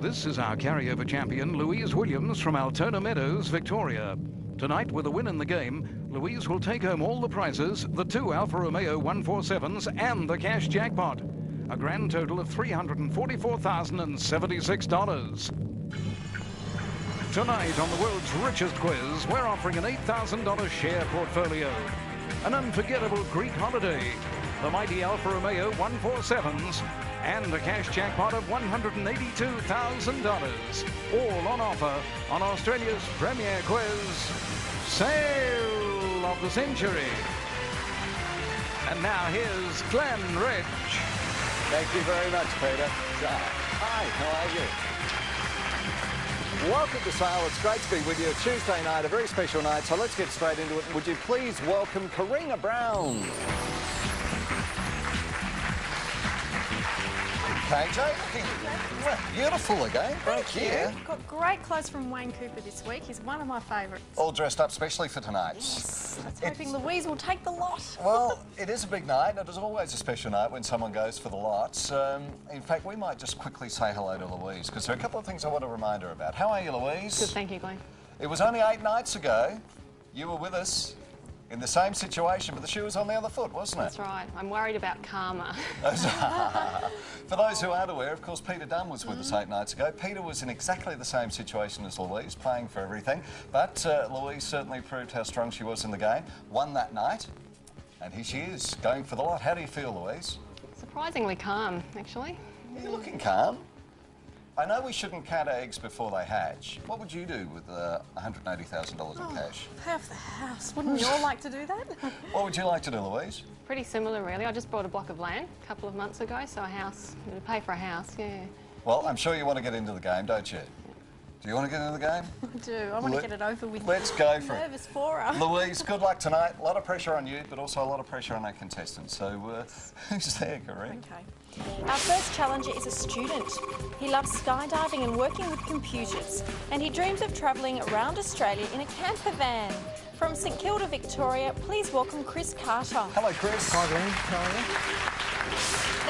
This is our carryover champion, Louise Williams from Altona Meadows, Victoria. Tonight, with a win in the game, Louise will take home all the prizes, the 2 Alfa Romeo 147s and the cash jackpot. A grand total of $344,076. Tonight on the world's richest quiz, we're offering an $8,000 share portfolio, an unforgettable Greek holiday, the mighty Alfa Romeo 147s, and a cash jackpot of $182,000. All on offer on Australia's premier quiz, Sale of the Century. And now here's Glenn Rich. Thank you very much, Peter. Hi, how are you? Welcome to Sale. It's great to be with you. Tuesday night, a very special night, so let's get straight into it. Would you please welcome Karina Brown? KJ, looking beautiful again. Thank you. Got great clothes from Wayne Cooper this week. He's one of my favourites. All dressed up specially for tonight. Yes. Let's hoping Louise will take the lot. Well, it is a big night. It is always a special night when someone goes for the lots. In fact, we might just quickly say hello to Louise, because there are a couple of things I want to remind her about. How are you, Louise? Good, thank you, Glenn. It was only 8 nights ago you were with us in the same situation, but the shoe was on the other foot, wasn't it? That's right. I'm worried about karma. For those who aren't aware, of course, Peter Dunn was with us 8 nights ago. Peter was in exactly the same situation as Louise, playing for everything. But Louise certainly proved how strong she was in the game, won that night, and here she is, going for the lot. How do you feel, Louise? Surprisingly calm, actually. You're looking calm. I know we shouldn't count eggs before they hatch. What would you do with $180,000 in cash? Half the house. Wouldn't you all like to do that? What would you like to do, Louise? Pretty similar, really. I just bought a block of land a couple of months ago, so a house, to pay for a house, yeah. Well, I'm sure you want to get into the game, don't you? Do you want to get into the game? I do. I want to get it over with. Let's go for it. I'm nervous for her. Louise, good luck tonight. A lot of pressure on you, but also a lot of pressure on our contestants. So, who's there, Corinne? Okay. Our first challenger is a student. He loves skydiving and working with computers, and he dreams of travelling around Australia in a camper van. From St Kilda, Victoria, please welcome Chris Carter. Hello, Chris. Hi, Glenn. How are you?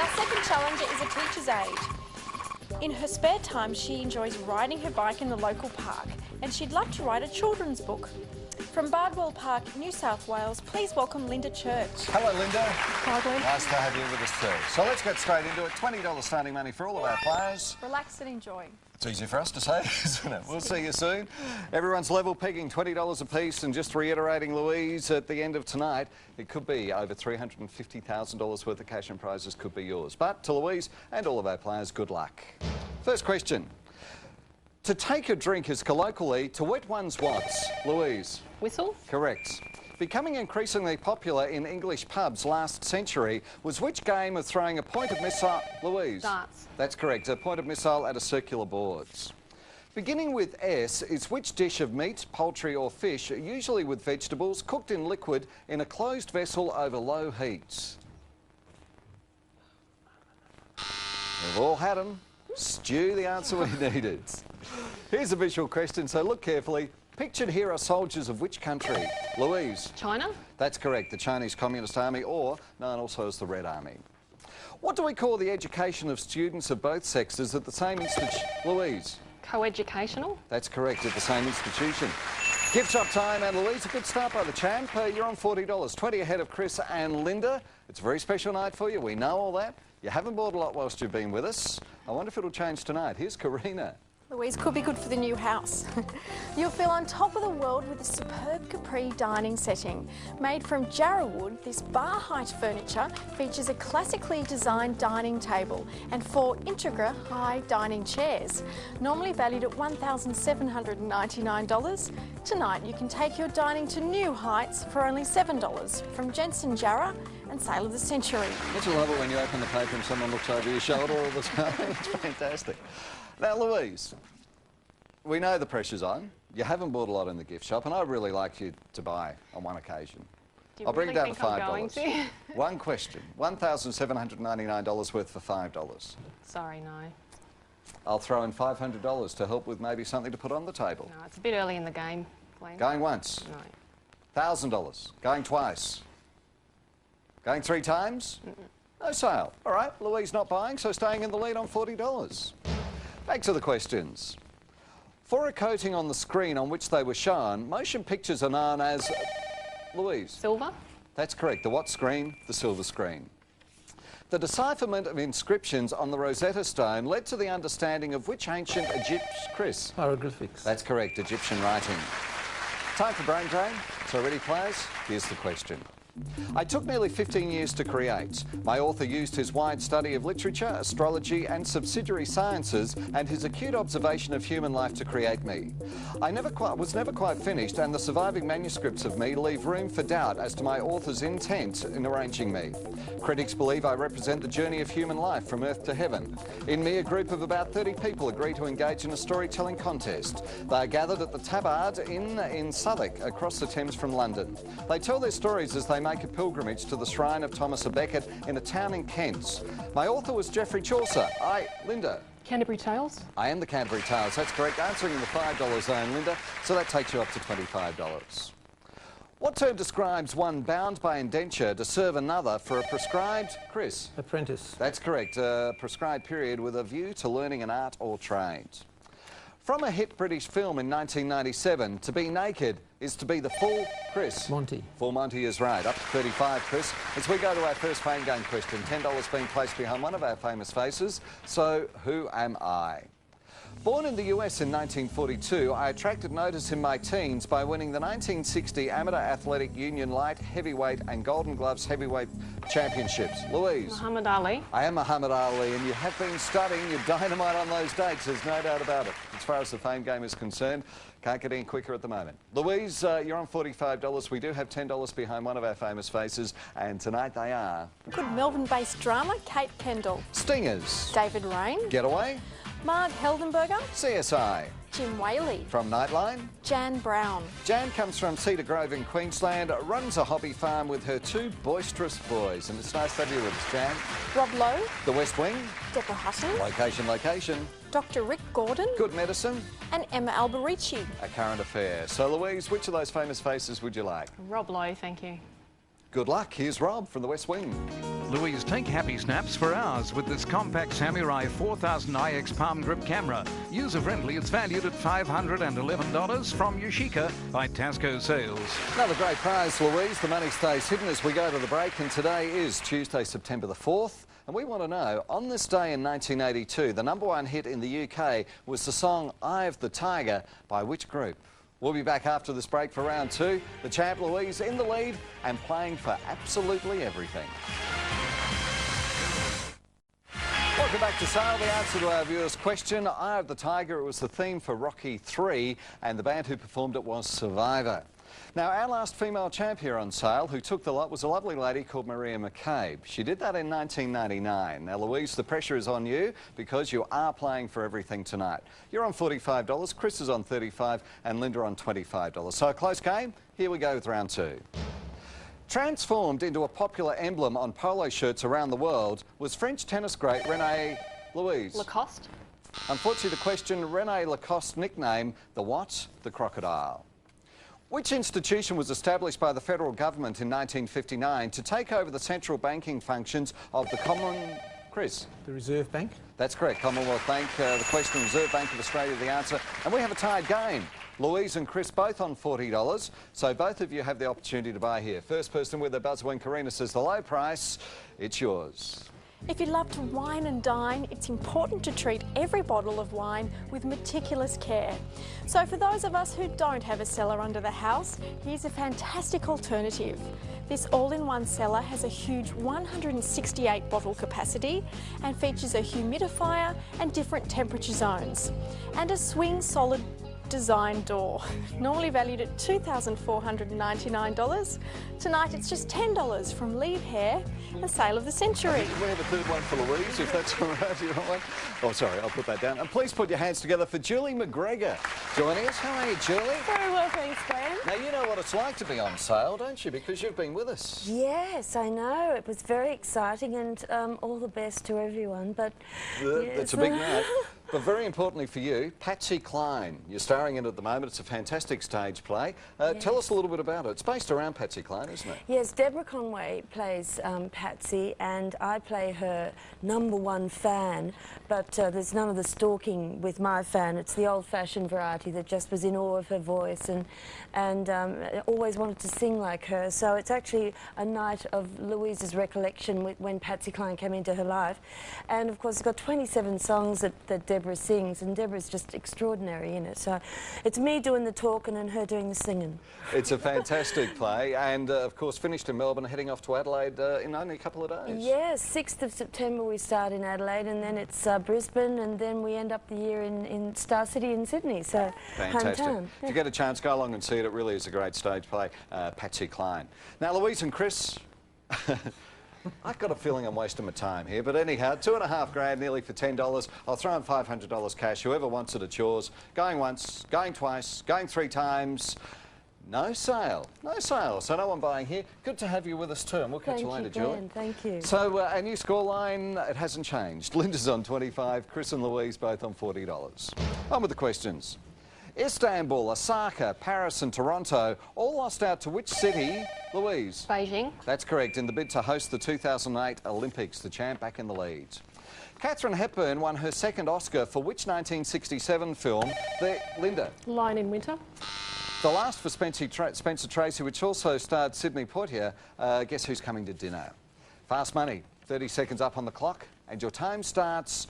Our second challenger is a teacher's aide. In her spare time, she enjoys riding her bike in the local park, and she'd like to write a children's book. From Bardwell Park, New South Wales, please welcome Linda Church. Hello, Linda. Hi, Glenn. Nice to have you with us too. So let's get straight into it. $20 starting money for all of our players. Relax and enjoy. It's easy for us to say, isn't it? We'll see you soon. Everyone's level pegging, $20 a piece, and just reiterating, Louise, at the end of tonight, it could be over $350,000 worth of cash and prizes could be yours. But to Louise and all of our players, good luck. First question. To take a drink is colloquially to wet one's what? Louise? Whistle? Correct. Becoming increasingly popular in English pubs last century was which game of throwing a pointed missile? Louise? Darts. That's correct. A pointed missile at a circular board. Beginning with S is which dish of meat, poultry or fish, usually with vegetables, cooked in liquid in a closed vessel over low heat? We've all had them. Stew, the answer we needed. Here's a visual question, so look carefully. Pictured here are soldiers of which country? Louise? China? That's correct, the Chinese Communist Army, or known also as the Red Army. What do we call the education of students of both sexes at the same institution? Louise? Co-educational? That's correct, at the same institution. Gift shop time, and Louise, a good start by the champ. You're on $40, 20 ahead of Chris and Linda. It's a very special night for you, we know all that. You haven't bought a lot whilst you've been with us. I wonder if it'll change tonight. Here's Karina. Louise, could be good for the new house. You'll feel on top of the world with a superb Capri dining setting. Made from Jarrah wood, this bar-height furniture features a classically designed dining table and 4 Integra high dining chairs. Normally valued at $1,799, tonight you can take your dining to new heights for only $7 from Jensen Jarrah and Sale of the Century. Don't you love it when you open the paper and someone looks over your shoulder all the time? It's fantastic. Now, Louise, we know the pressure's on. You haven't bought a lot in the gift shop, and I'd really like you to buy on one occasion. Do you I'll bring really it down think to I'm $5. going to? One question. $1,799 worth for $5. Sorry, no. I'll throw in $500 to help with maybe something to put on the table. No, it's a bit early in the game, Glenn. Going once. No. $1,000. Going twice. Going 3 times? No sale. All right, Louise not buying, so staying in the lead on $40. Back to the questions. For a coating on the screen on which they were shown, motion pictures are known as... Louise? Silver? That's correct. The what screen? The silver screen. The decipherment of inscriptions on the Rosetta Stone led to the understanding of which ancient Chris? Hieroglyphics. That's correct, Egyptian writing. Time for brain drain. So ready, players? Here's the question. I took nearly 15 years to create. My author used his wide study of literature, astrology and subsidiary sciences and his acute observation of human life to create me. I was never quite finished, and the surviving manuscripts of me leave room for doubt as to my author's intent in arranging me. Critics believe I represent the journey of human life from earth to heaven. In me, a group of about 30 people agree to engage in a storytelling contest. They are gathered at the Tabard Inn in Southwark, across the Thames from London. They tell their stories as they make a pilgrimage to the shrine of Thomas à Becket in a town in Kent. My author was Geoffrey Chaucer. Linda. Canterbury Tales? I am the Canterbury Tales. That's correct. Answering in the $5 zone, Linda. So that takes you up to $25. What term describes one bound by indenture to serve another for a prescribed... Chris? Apprentice. That's correct. A prescribed period with a view to learning an art or trade. From a hit British film in 1997, to be naked is to be the full... Chris? Monty. Full Monty is right. Up to 35, Chris. As we go to our first fame game question, $10 being placed behind one of our famous faces. So, who am I? Born in the US in 1942, I attracted notice in my teens by winning the 1960 Amateur Athletic Union Light, Heavyweight and Golden Gloves Heavyweight Championships. Louise? Muhammad Ali. I am Muhammad Ali, and you have been studying your dynamite on those dates, there's no doubt about it. As far as the fame game is concerned, can't get any quicker at the moment. Louise, you're on $45. We do have $10 behind one of our famous faces, and tonight they are... Good Melbourne-based drama, Kate Kendall. Stingers. David Rain. Getaway. Marg Heldenberger. CSI. Jim Whaley. From Nightline. Jan Brown. Jan comes from Cedar Grove in Queensland, runs a hobby farm with her two boisterous boys, and it's nice to have you with us, Jan. Rob Lowe. The West Wing. Deborah Hutton. Location. Dr Rick Gordon. Good Medicine. And Emma Alberici. A Current Affair. So, Louise, which of those famous faces would you like? Rob Lowe, thank you. Good luck. Here's Rob from the West Wing. Louise, take happy snaps for hours with this compact Samurai 4000 IX palm grip camera. User-friendly, it's valued at $511 from Yoshika by Tasco Sales. Another great prize, Louise. The money stays hidden as we go to the break, and today is Tuesday, September the 4th. And we want to know, on this day in 1982, the #1 hit in the UK was the song Eye of the Tiger by which group? We'll be back after this break for round two. The champ, Louise, in the lead and playing for absolutely everything. Welcome back to Sale. The answer to our viewers' question, Eye of the Tiger, it was the theme for Rocky III, and the band who performed it was Survivor. Now, our last female champ here on Sale who took the lot was a lovely lady called Maria McCabe. She did that in 1999. Now, Louise, the pressure is on you because you are playing for everything tonight. You're on $45, Chris is on $35 and Linda on $25. So a close game. Here we go with round two. Transformed into a popular emblem on polo shirts around the world was French tennis great René... Louise? Lacoste. Unfortunately, the question, René Lacoste's nickname, the what? The crocodile. Which institution was established by the federal government in 1959 to take over the central banking functions of the Chris? The Reserve Bank. That's correct, Commonwealth Bank. The question, Reserve Bank of Australia, the answer. And we have a tied game. Louise and Chris both on $40, so both of you have the opportunity to buy here. First person with a buzzer when Karina says the low price, it's yours. If you love to wine and dine, it's important to treat every bottle of wine with meticulous care. So for those of us who don't have a cellar under the house, here's a fantastic alternative. This all-in-one cellar has a huge 168 bottle capacity and features a humidifier and different temperature zones, and a swing solid design door. Normally valued at $2,499. Tonight it's just $10 from Leave Hair, the sale of the century. We have a third one for Louise, if that's all right. You want one? Oh, sorry, I'll put that down. And please put your hands together for Julie McGregor joining us. How are you, Julie? Very well, thanks, Graham. Now, you know what it's like to be on sale, don't you? Because you've been with us. Yes, I know. It was very exciting, and all the best to everyone. But yes. That's a big night. But very importantly for you, Patsy Cline. You're starring in it at the moment. It's a fantastic stage play. Tell us a little bit about it. It's based around Patsy Cline, isn't it? Yes, Deborah Conway plays Patsy, and I play her #1 fan, but there's none of the stalking with my fan. It's the old-fashioned variety that just was in awe of her voice and always wanted to sing like her. So it's actually a night of Louise's recollection when Patsy Cline came into her life. And of course, it's got 27 songs that Deborah sings, and Deborah's just extraordinary in it. So it's me doing the talking and her doing the singing. It's a fantastic play, and of course finished in Melbourne, heading off to Adelaide in only a couple of days. Yes, 6th of September we start in Adelaide, and then it's Brisbane, and then we end up the year in Star City in Sydney, so Fantastic. hometown. If you get a chance, go along and see it. It really is a great stage play, Patsy Cline. Now, Louise and Chris, I've got a feeling I'm wasting my time here, but anyhow, $2.5 grand nearly for $10. I'll throw in $500 cash. Whoever wants it, it's yours. Going once, going twice, going 3 times. No sale. No sale. So no one buying here. Good to have you with us too, and we'll catch you later, Julie. Thank you. So our new scoreline, it hasn't changed. Linda's on 25, Chris and Louise both on $40. On with the questions. Istanbul, Osaka, Paris and Toronto all lost out to which city? Louise? Beijing. That's correct, in the bid to host the 2008 Olympics, the champ back in the lead. Katharine Hepburn won her 2nd Oscar for which 1967 film? Linda? Lion in Winter. The last for Spencer Tracy, which also starred Sidney Poitier. Guess who's coming to dinner? Fast money. 30 seconds up on the clock, and your time starts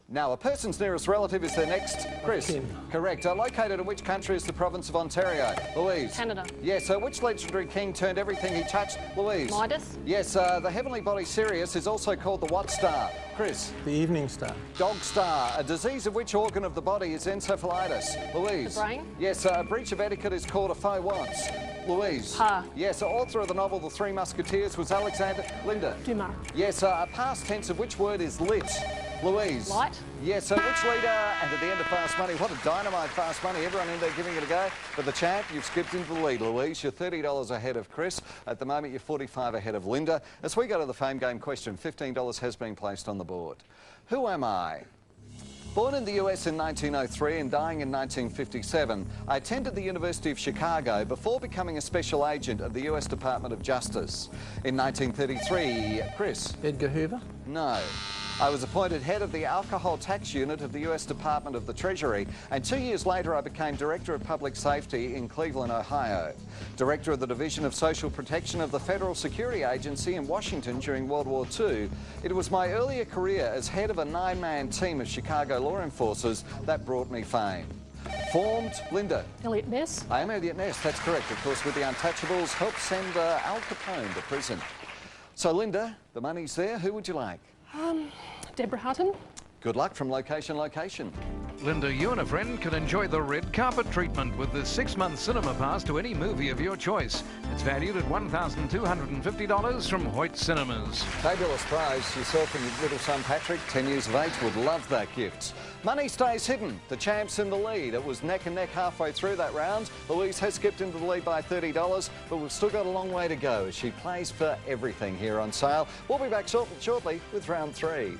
now. A person's nearest relative is their next. Chris? Kim. Correct. Located in which country is the province of Ontario? Louise? Canada. Yes. Which legendary king turned everything he touched? Louise? Midas. Yes. The heavenly body Sirius is also called the what star? Chris? The Evening Star. Dog star. A disease of which organ of the body is encephalitis? Louise? The brain. Yes. A breach of etiquette is called a faux once. Louise? Pa. Yes. Author of the novel The Three Musketeers was Alexander. Linda? Dumas. Yes. A past tense of which word is lit? Louise? Light. Yes. Which leader? And at the end of Fast Money, what a dynamite Fast Money. Everyone in there giving it a go. But the champ, you've skipped into the lead, Louise. You're $30 ahead of Chris. At the moment, you're 45 ahead of Linda. As we go to the Fame Game question, $15 has been placed on the board. Who am I? Born in the US in 1903 and dying in 1957, I attended the University of Chicago before becoming a special agent of the US Department of Justice. In 1933, Chris? Edgar Hoover. No. I was appointed head of the Alcohol Tax Unit of the US Department of the Treasury, and 2 years later I became Director of Public Safety in Cleveland, Ohio. Director of the Division of Social Protection of the Federal Security Agency in Washington during World War II. It was my earlier career as head of a 9-man team of Chicago law enforcers that brought me fame. Formed, Linda? Elliot Ness. I am Elliot Ness, that's correct. Of course, with the Untouchables, helped send Al Capone to prison. So, Linda, the money's there. Who would you like? Deborah Hutton. Good luck from location, location. Linda, you and a friend can enjoy the red carpet treatment with the 6-month cinema pass to any movie of your choice. It's valued at $1,250 from Hoyt Cinemas. Fabulous prize. Yourself and your little son Patrick, 10 years of age, would love that gift. Money stays hidden. The champ's in the lead. It was neck and neck halfway through that round. Louise has skipped into the lead by $30, but we've still got a long way to go as she plays for everything here on sale. We'll be back shortly with round 3.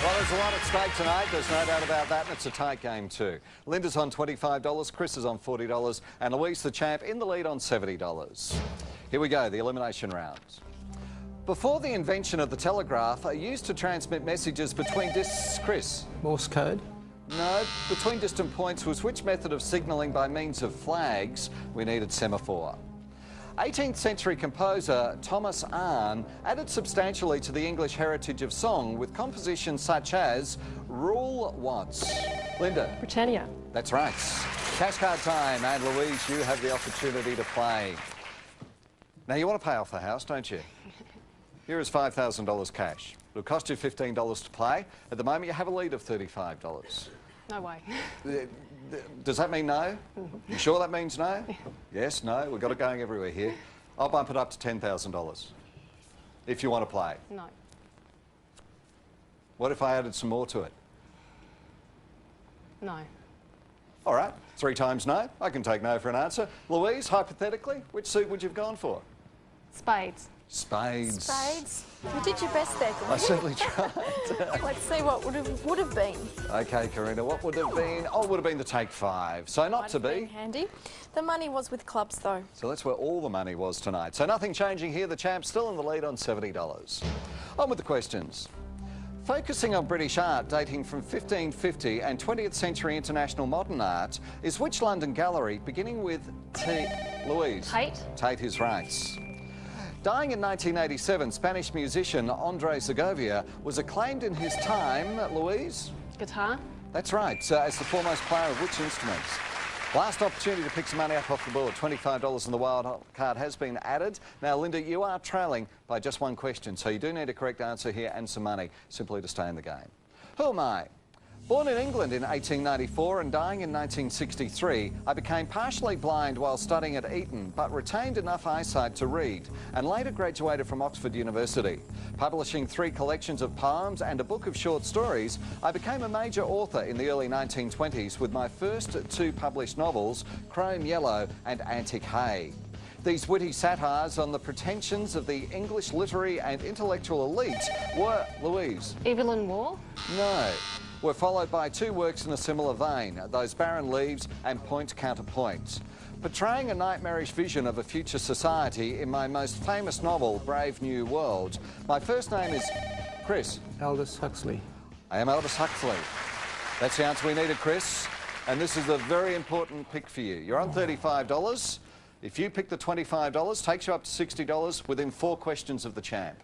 Well, there's a lot at stake tonight, there's no doubt about that, and it's a tight game too. Linda's on $25, Chris is on $40, and Louise, the champ, in the lead on $70. Here we go, the elimination rounds. Before the invention of the telegraph, used to transmit messages between Chris? Morse code. No, between distant points was which method of signalling by means of flags? We needed semaphore. 18th century composer Thomas Arne added substantially to the English heritage of song with compositions such as Rule Watts. Linda? Britannia. That's right. Cash card time, and Louise, you have the opportunity to play. Now, you want to pay off the house, don't you? Here is $5,000 cash. It'll cost you $15 to play. At the moment, you have a lead of $35. No way. Does that mean no? You sure that means no? Yes, no, we've got it going everywhere here. I'll bump it up to $10,000 if you want to play. No. What if I added some more to it? No. All right, 3 times no. I can take no for an answer. Louise, hypothetically, which suit would you have gone for? Spades. Spades. Spades. You did your best there, I Gordon. certainly tried. Let's see what would have been. Okay, Karina, what would have been? Oh, it would have been the take 5. So not Might to have been be. handy. The money was with clubs, though. So that's where all the money was tonight. So nothing changing here. The champ's still in the lead on $70. On with the questions. Focusing on British art dating from 1550 and 20th century international modern art is which London gallery beginning with T? Louise? Tate. Tate is right. Dying in 1987, Spanish musician Andrés Segovia was acclaimed in his time, Louise? Guitar. That's right, as the foremost player of which instruments? Last opportunity to pick some money up off the board. $25 in the wild card has been added. Now, Linda, you are trailing by just 1 question, so you do need a correct answer here and some money simply to stay in the game. Who am I? Born in England in 1894 and dying in 1963, I became partially blind while studying at Eton, but retained enough eyesight to read, and later graduated from Oxford University. Publishing 3 collections of poems and a book of short stories, I became a major author in the early 1920s with my first 2 published novels, Chrome Yellow and Antic Hay. These witty satires on the pretensions of the English literary and intellectual elite were, Louise? Evelyn Waugh. No. Were followed by 2 works in a similar vein, Those Barren Leaves and Point Counterpoint. Portraying a nightmarish vision of a future society in my most famous novel, Brave New World, my first name is Chris. Aldous Huxley. I am Aldous Huxley. That's the answer we needed, Chris. And this is a very important pick for you. You're on $35. If you pick the $25, takes you up to $60 within 4 questions of the champ.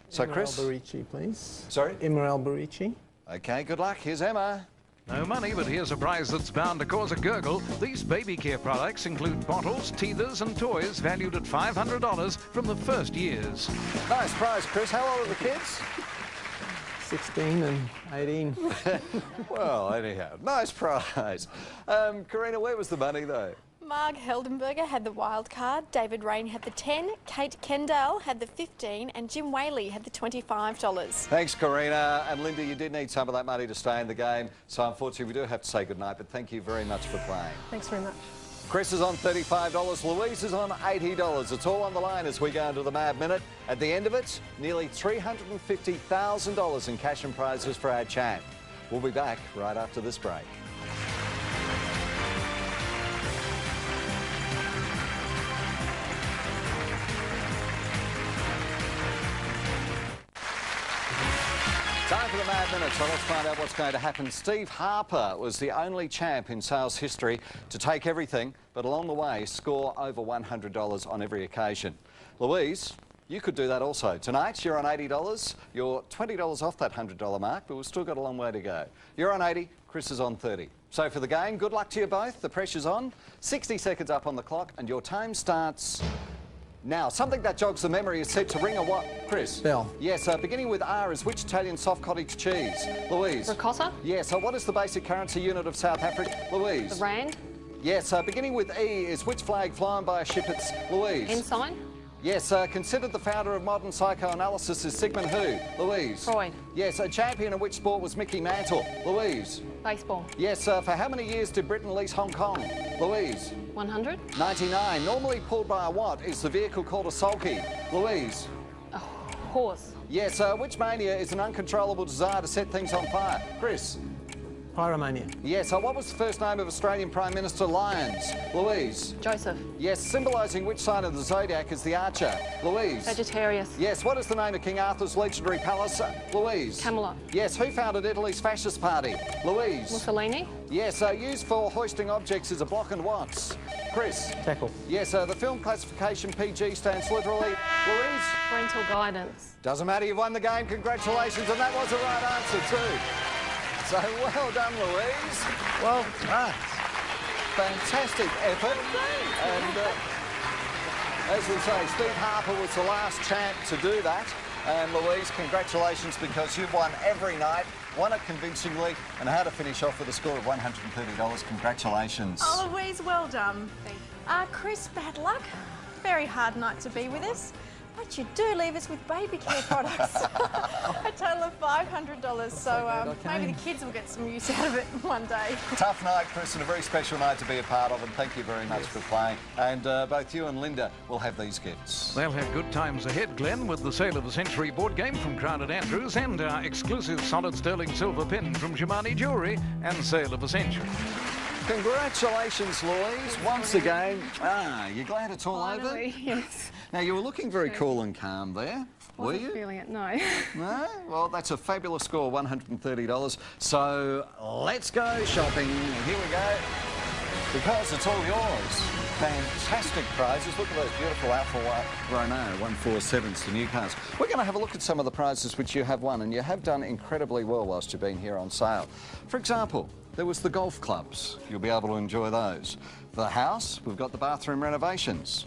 So, Chris? Alberici, please. Sorry? Emma Alberici. Okay, good luck. Here's Emma. No money, but here's a prize that's bound to cause a gurgle. These baby care products include bottles, teethers and toys valued at $500 from the first years. Nice prize, Chris. How old are the kids? 16 and 18. Well, anyhow, nice prize. Karina, where was the money, though? Marg Heldenberger had the wild card, David Rain had the 10, Kate Kendall had the 15, and Jim Whaley had the $25. Thanks, Karina. And Linda, you did need some of that money to stay in the game, so unfortunately we do have to say goodnight, but thank you very much for playing. Thanks very much. Chris is on $35, Louise is on $80. It's all on the line as we go into the Mad Minute. At the end of it, nearly $350,000 in cash and prizes for our champ. We'll be back right after this break. Time for the Mad Minute, so let's find out what's going to happen. Steve Harper was the only champ in sales history to take everything, but along the way score over $100 on every occasion. Louise, you could do that also. Tonight you're on $80. You're $20 off that $100 mark, but we've still got a long way to go. You're on 80, Chris is on 30. So for the game, good luck to you both. The pressure's on. 60 seconds up on the clock, and your time starts now. Something that jogs the memory is said to ring a what, Chris? Bell. Yes, beginning with R is which Italian soft cottage cheese? Louise? Ricotta. Yes, what is the basic currency unit of South Africa? Louise? The rand. Yes, beginning with E is which flag flown by a ship? It's Louise? Ensign. Yes, considered the founder of modern psychoanalysis is Sigmund who? Louise? Freud. Yes, a champion in which sport was Mickey Mantle? Louise? Baseball. Yes, for how many years did Britain lease Hong Kong? Louise? 100. 99. Normally pulled by a what is the vehicle called a sulky? Louise? A horse. Yes, which mania is an uncontrollable desire to set things on fire? Chris? Pyromania. Yes, what was the first name of Australian Prime Minister Lyons? Louise? Joseph. Yes, symbolising which sign of the zodiac is the archer? Louise? Sagittarius. Yes, what is the name of King Arthur's legendary palace? Louise? Camelot. Yes, who founded Italy's fascist party? Louise? Mussolini. Yes, used for hoisting objects is a block and watts? Chris? Tackle. Yes, the film classification PG stands literally, Louise? Parental guidance. Doesn't matter, you've won the game, congratulations, and that was the right answer too. So well done, Louise. Well done. Fantastic effort. And as we say, Steve Harper was the last champ to do that. And Louise, congratulations, because you've won every night, won it convincingly, and how to finish off with a score of $130. Congratulations. Oh, Louise, well done. Thank you. Chris, bad luck. Very hard night to be with us. But you do leave us with baby care products. A total of $500. So maybe the kids will get some use out of it one day. Tough night, Chris, and a very special night to be a part of, and thank you very much for playing. And both you and Linda will have these gifts. They'll have good times ahead, Glenn, with the Sale of the Century board game from Crowded Andrews and our exclusive solid sterling silver pin from Jemani Jewellery and Sale of the Century. Congratulations, Louise, once again. You glad it's all over? Yes. Now, you were looking very cool and calm there, were Wasn't you? feeling it, no. No? Well, that's a fabulous score, $130. So let's go shopping. Here we go. Because it's all yours. Fantastic prizes. Look at those beautiful Alfa Romeo 147s to new cars. We're going to have a look at some of the prizes which you have won, and you have done incredibly well whilst you've been here on sale. For example, there was the golf clubs. You'll be able to enjoy those. For the house, we've got the bathroom renovations.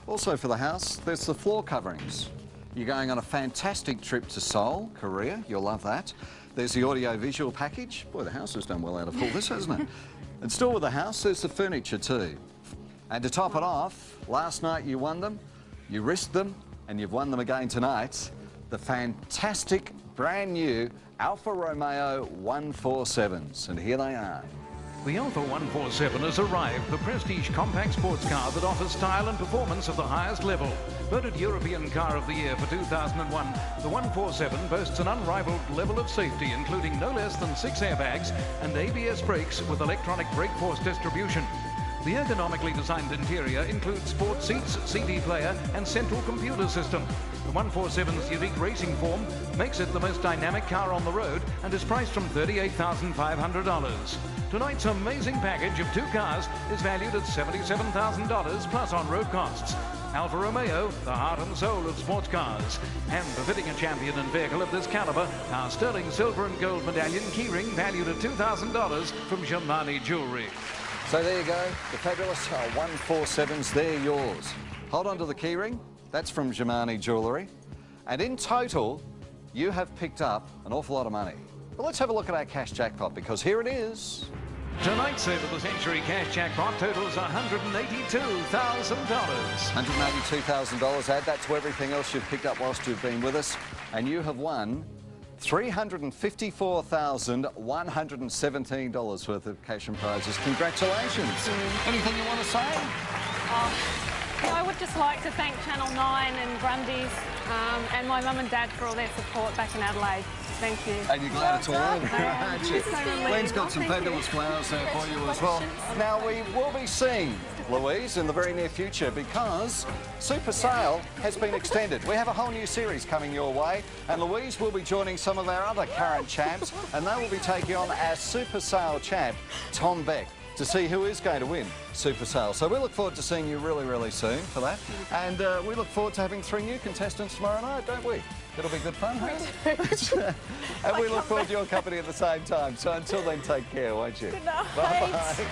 Also for the house, there's the floor coverings. You're going on a fantastic trip to Seoul, Korea. You'll love that. There's the audio-visual package. Boy, the house has done well out of all this, hasn't it? And still with the house, there's the furniture too. And to top it off, last night you won them, you risked them, and you've won them again tonight. The fantastic, brand new Alfa Romeo 147s. And here they are. The Alfa 147 has arrived, the prestige compact sports car that offers style and performance at the highest level. Voted European Car of the Year for 2001, the 147 boasts an unrivaled level of safety, including no less than 6 airbags and ABS brakes with electronic brake force distribution. The ergonomically designed interior includes sports seats, CD player and central computer system. The 147's unique racing form makes it the most dynamic car on the road and is priced from $38,500. Tonight's amazing package of 2 cars is valued at $77,000 plus on-road costs. Alfa Romeo, the heart and soul of sports cars. And befitting a champion and vehicle of this caliber, our sterling silver and gold medallion keyring valued at $2,000 from Jemani Jewellery. So there you go, the fabulous 147s, they're yours. Hold on to the keyring, that's from Jemani Jewellery. And in total, you have picked up an awful lot of money. But let's have a look at our cash jackpot, because here it is. Tonight's Sale of the Century cash jackpot totals $182,000. $182,000, add that to everything else you've picked up whilst you've been with us, and you have won $354,117 worth of cash and prizes. Congratulations. Anything you want to say? I would just like to thank Channel 9 and Grundy's and my mum and dad for all their support back in Adelaide. Thank you. And you're glad it's all over, aren't you? So relieved. Glenn's got some fabulous flowers there for you as well. Now, we will be seeing Louise in the very near future because Super Sale has been extended. We have a whole new series coming your way, and Louise will be joining some of our other current champs, and they will be taking on our Super Sale champ, Tom Beck, to see who is going to win Super Sale. So we look forward to seeing you really, really soon for that. And we look forward to having 3 new contestants tomorrow night, don't we? It'll be good fun, hey? And we look forward to your company at the same time. So until then, take care, won't you? Good night. Bye-bye.